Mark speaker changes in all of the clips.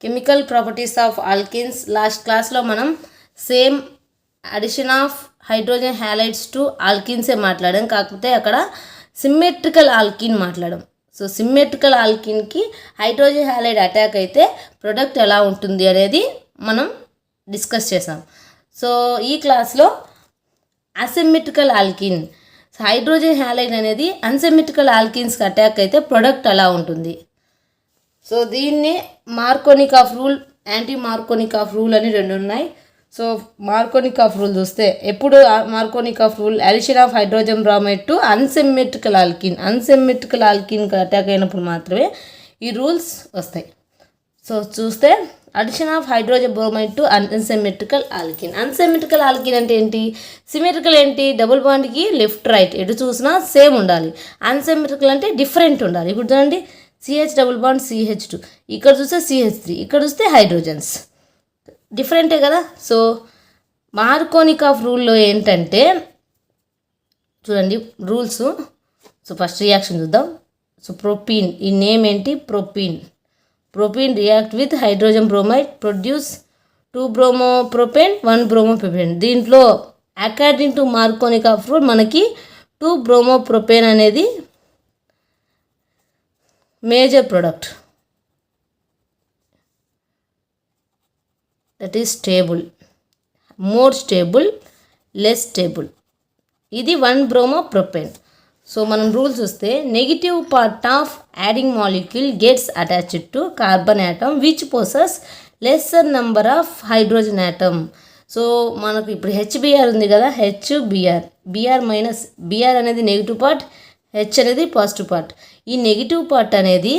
Speaker 1: Chemical properties of alkenes. Last క్లాస్లో మనం same addition of hydrogen halides to ఆల్కిన్సే మాట్లాడాం, కాకపోతే అక్కడ సిమ్మెట్రికల్ ఆల్కిన్ మాట్లాడాం. సో సిమ్మెట్రికల్ ఆల్కిన్కి హైడ్రోజన్ హ్యాలైడ్ అటాక్ అయితే ప్రొడక్ట్ ఎలా ఉంటుంది అనేది మనం డిస్కస్ చేసాం. సో ఈ క్లాస్లో అసిమ్మెట్రికల్ ఆల్కిన్, హైడ్రోజన్ హ్యాలైడ్ అనేది అన్సిమ్మెట్రికల్ ఆల్కిన్స్కి అటాక్ అయితే ప్రొడక్ట్ ఎలా ఉంటుంది. సో దీన్ని Markovnikov rule, anti Markovnikov rule అని రెండు ఉన్నాయి. సో మార్కోనికాఫ్ రూల్ చూస్తే ఎప్పుడు Markovnikov rule addition of hydrogen bromide to unsymmetrical ఆల్కిన్కి అటాక్ అయినప్పుడు మాత్రమే ఈ రూల్స్ వస్తాయి. సో చూస్తే addition of hydrogen bromide to unsymmetrical alkene. Unsymmetrical alkene అంటే ఏంటి, సిమెట్రికల్ ఏంటి, డబుల్ బాండ్కి లెఫ్ట్ రైట్ ఎటు చూసినా సేమ్ ఉండాలి. అన్సిమ్మెట్రికల్ అంటే డిఫరెంట్ ఉండాలి. ఇప్పుడు చూడండి, CH డబుల్ బాండ్ CH2, ఇక్కడ చూస్తే CH3, ఇక్కడ చూస్తే హైడ్రోజన్స్ డిఫరెంటే కదా. సో మార్కోనికాఫ్ రూల్లో ఏంటంటే చూడండి రూల్స్. సో ఫస్ట్ రియాక్షన్ చూద్దాం. సో ప్రొపీన్, ఈ నేమ్ ఏంటి, propene react with hydrogen bromide produce 2 bromopropane 1 bromopropane. దీంట్లో అకార్డింగ్ టు మార్కోనికాఫ్ రూల్ మనకి 2 బ్రోమోప్రోపేన్ అనేది major product, that is stable, more stable, less stable. ఇది 1 బ్రోమోప్రోపేన్. సో మనం rule చూస్తే negative part of adding molecule gets attached to carbon atom which possess lesser number of hydrogen atom. So మనకు ఇప్పుడు HBr ఉంది కదా, Br అనేది negative part, H అనేది positive part. ఈ నెగిటివ్ పార్ట్ అనేది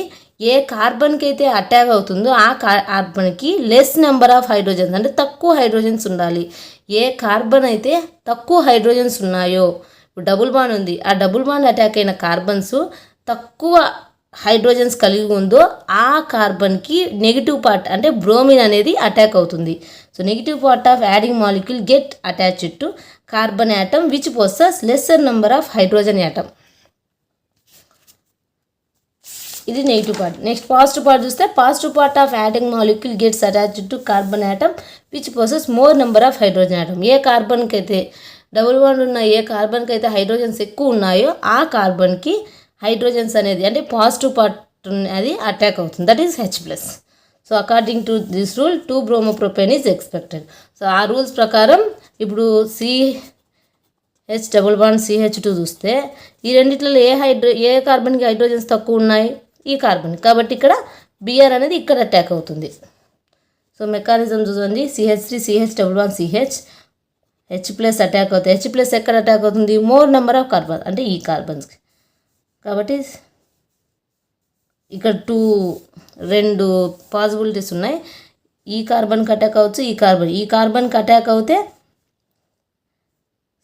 Speaker 1: ఏ కార్బన్కి అయితే అటాక్ అవుతుందో ఆ కార్బన్కి లెస్ నెంబర్ ఆఫ్ హైడ్రోజన్స్ అంటే తక్కువ హైడ్రోజన్స్ ఉండాలి. ఏ కార్బన్ అయితే తక్కువ హైడ్రోజన్స్ ఉన్నాయో, డబుల్ బాండ్ ఉంది, ఆ డబుల్ బాండ్ అటాక్ అయిన కార్బన్స్ తక్కువ హైడ్రోజన్స్ కలిగి ఉందో ఆ కార్బన్కి నెగిటివ్ పార్ట్ అంటే బ్రోమిన్ అనేది అటాక్ అవుతుంది. So negative part of adding molecule get attached to carbon atom which possess lesser number of hydrogen atom. ఇది negative part. Next positive part చూస్తే positive part of adding molecule gets attached to carbon atom which possess more number of hydrogen atom. ఏ కార్బన్కి అయితే double bond ఉన్న ఏ కార్బన్కి అయితే hydrogens ఎక్కువ ఉన్నాయో ఆ కార్బన్కి హైడ్రోజన్స్ అనేది అంటే పాజిటివ్ పార్ట్ అది అటాక్ అవుతుంది, that is H+. So according to this rule 2 bromopropane is expected. So ఆ రూల్స్ ప్రకారం ఇప్పుడు CH డబుల్ బాండ్ CH2 చూస్తే ఈ రెండిట్లో ఏ కార్బన్కి హైడ్రోజన్స్ తక్కువ ఉన్నాయి, ఈ కార్బన్, కాబట్టి ఇక్కడ Br అనేది ఇక్కడ అటాక్ అవుతుంది. సో మెకానిజం చూడండి, CH3 CH double bond CH H+ attack అవుతుంది. H+ ఎక్కడ అటాక్ అవుతుంది, మోర్ నెంబర్ ఆఫ్ కార్బన్ అంటే ఈ కార్బన్స్కి. కాబట్టి ఇక్కడ 2 పాసిబిలిటీస్ ఉన్నాయి. ఈ కార్బన్కి అటాక్ అవచ్చు, ఈ కార్బన్కి అటాక్ అవుతే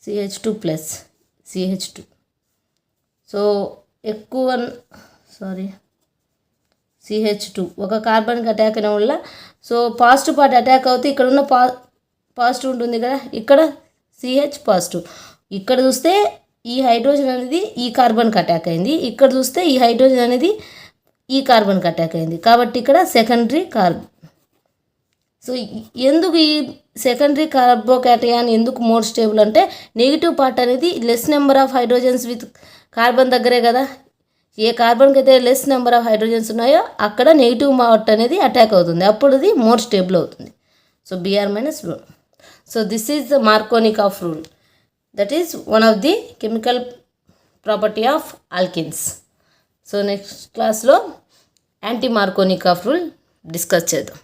Speaker 1: CH2+CH2. సో ఎక్కువ CH2 ఒక కార్బన్కి అటాక్ అయిన వల్ల సో పాజిటివ్ పార్ట్ అటాక్ అవుతే ఇక్కడ ఉన్న పాజిటివ్ ఉంటుంది కదా, ఇక్కడ CH పాజిటివ్. ఇక్కడ చూస్తే ఈ హైడ్రోజన్ అనేది ఈ కార్బన్కి అటాక్ అయింది, ఇక్కడ చూస్తే ఈ హైడ్రోజన్ అనేది ఈ కార్బన్కి అటాక్ అయింది, కాబట్టి ఇక్కడ సెకండరీ కార్బన్. సో ఎందుకు ఈ సెకండరీ కార్బోకాటయాన్ ఎందుకు మోర్ స్టేబుల్ అంటే నెగిటివ్ పార్ట్ అనేది less number of hydrogens with carbon దగ్గరే కదా. ఏ కార్బన్కి అయితే లెస్ నెంబర్ ఆఫ్ హైడ్రోజన్స్ ఉన్నాయో అక్కడ నెగిటివ్ పార్ట్ అనేది అటాక్ అవుతుంది, అప్పుడు అది మోర్ స్టేబుల్ అవుతుంది. So Br-. So this is the Markovnikov rule, that is one of the chemical property of alkenes. So next క్లాస్లో యాంటీ మార్కోనికాఫ్ రూల్ డిస్కస్ చేద్దాం.